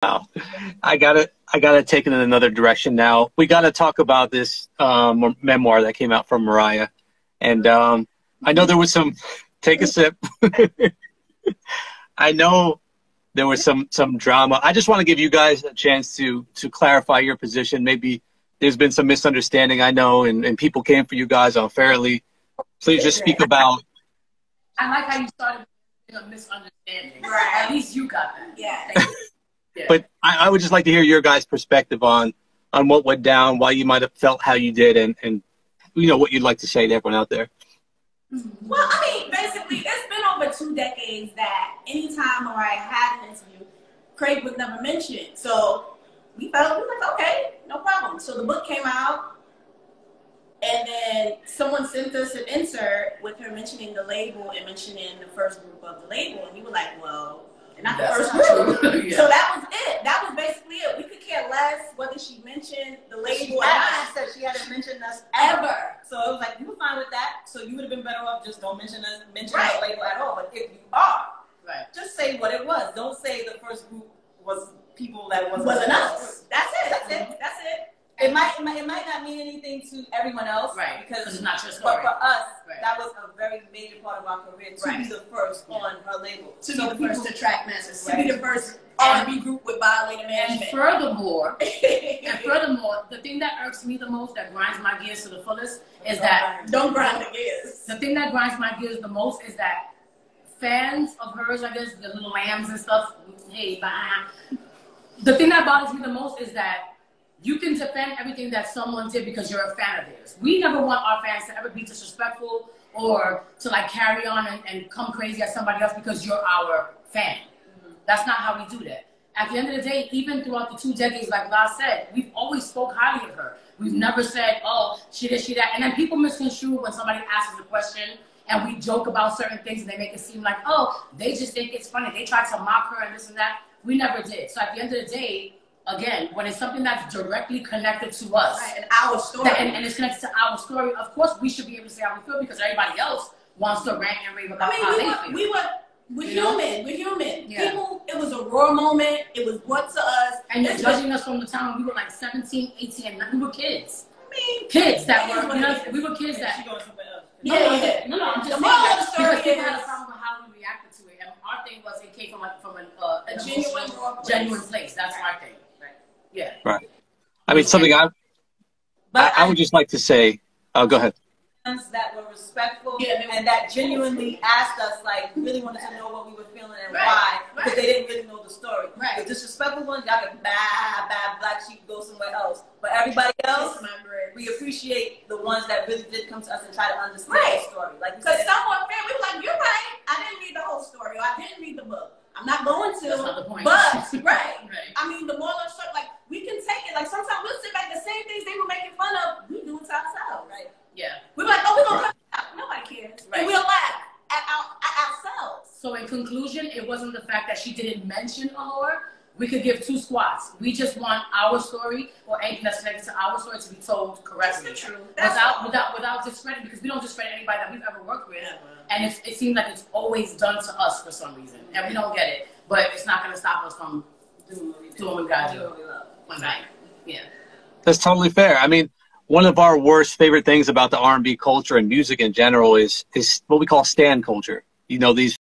Wow. I gotta take it in another direction now. We gotta talk about this memoir that came out from Mariah. And I know there was some, take a sip. I know there was some drama. I just want to give you guys a chance to clarify your position. Maybe there's been some misunderstanding, I know, and people came for you guys unfairly. Please just speak about. I like how you started with a misunderstanding. Right. At least you got that. Yeah. Yeah. But I would just like to hear your guys' perspective on what went down, why you might have felt how you did, and you know what you'd like to say to everyone out there. Well, I mean, basically, it's been over 2 decades that anytime Mariah had an interview, Craig was never mentioned. So we were like, okay, no problem. So the book came out, and then someone sent us an insert with her mentioning the label and mentioning the first group of the label, and we were like, well, not the first group. Yeah. So that was it. That was basically it. We could care less whether she mentioned the label or not. Said she hadn't mentioned us ever. So it was like, you were fine with that. So you would have been better off just don't mention us, our label at all. But if you are, just say what it was. Don't say the first group was people that wasn't us. That's it. That's it. That's it. It might not mean anything to everyone else, because it's not your story. But for us, that was a very major part of our career to be the first on her label, to be the first to track messages, to be the first R&B group with violated management. And furthermore, the thing that irks me the most, that grinds my gears to the fullest, is that don't grind the gears. The thing that grinds my gears the most is that fans of hers, I guess, the little lambs and stuff. Hey, bye. The thing that bothers me the most is that you can defend everything that someone did because you're a fan of theirs. We never want our fans to ever be disrespectful or to like carry on and come crazy at somebody else because you're our fan. That's not how we do that. At the end of the day, even throughout the 2 decades, like La said, we've always spoke highly of her. We've never said, oh, she this, she that. And then people misconstrue when somebody asks a question and we joke about certain things and they make it seem like, oh, they just think it's funny. They try to mock her and this and that. We never did. So at the end of the day, again, when it's something that's directly connected to us, and our story, and it's connected to our story, of course we should be able to say how we feel because everybody else wants to rant and rave about how they feel. We're human. We're human. Yeah. People, it was a raw moment. It was brought to us. And you're judging us from the time we were like 17, 18, and we were kids. I mean, kids that were, you know, we were kids that. No, I'm just saying that because people had a problem with how we reacted to it. And our thing was it came from a genuine place. That's my thing. Yeah. Right. I mean, something I would just like to say. Oh, go ahead. That were respectful and that genuinely asked us, like, really wanted to know what we were feeling and why, because they didn't really know the story. The disrespectful ones, y'all can bad black sheep, go somewhere else. But everybody else, we appreciate the ones that really did come to us and try to understand the story. Like, because someone, we were like, you're right. I didn't read the whole story, or I didn't read the book. I'm not going to. That's not the point. But I mean, the moral of the story, like, we can take it. Like, sometimes we'll sit back, the same things they were making fun of, we do it to ourselves. Yeah. We're like, oh, we're going to cut it out. Nobody cares. And we'll laugh at ourselves. So in conclusion, it wasn't the fact that she didn't mention Allure. We could give 2 squats. We just want our story or anything that's connected to our story to be told correctly. That's true. Without discredit, because we don't discredit anybody that we've ever worked with. And it seems like it's always done to us for some reason. And we don't get it. But it's not going to stop us from doing what we got to do one night. Yeah. That's totally fair. I mean, one of our worst favorite things about the R&B culture and music in general is what we call stan culture. You know, these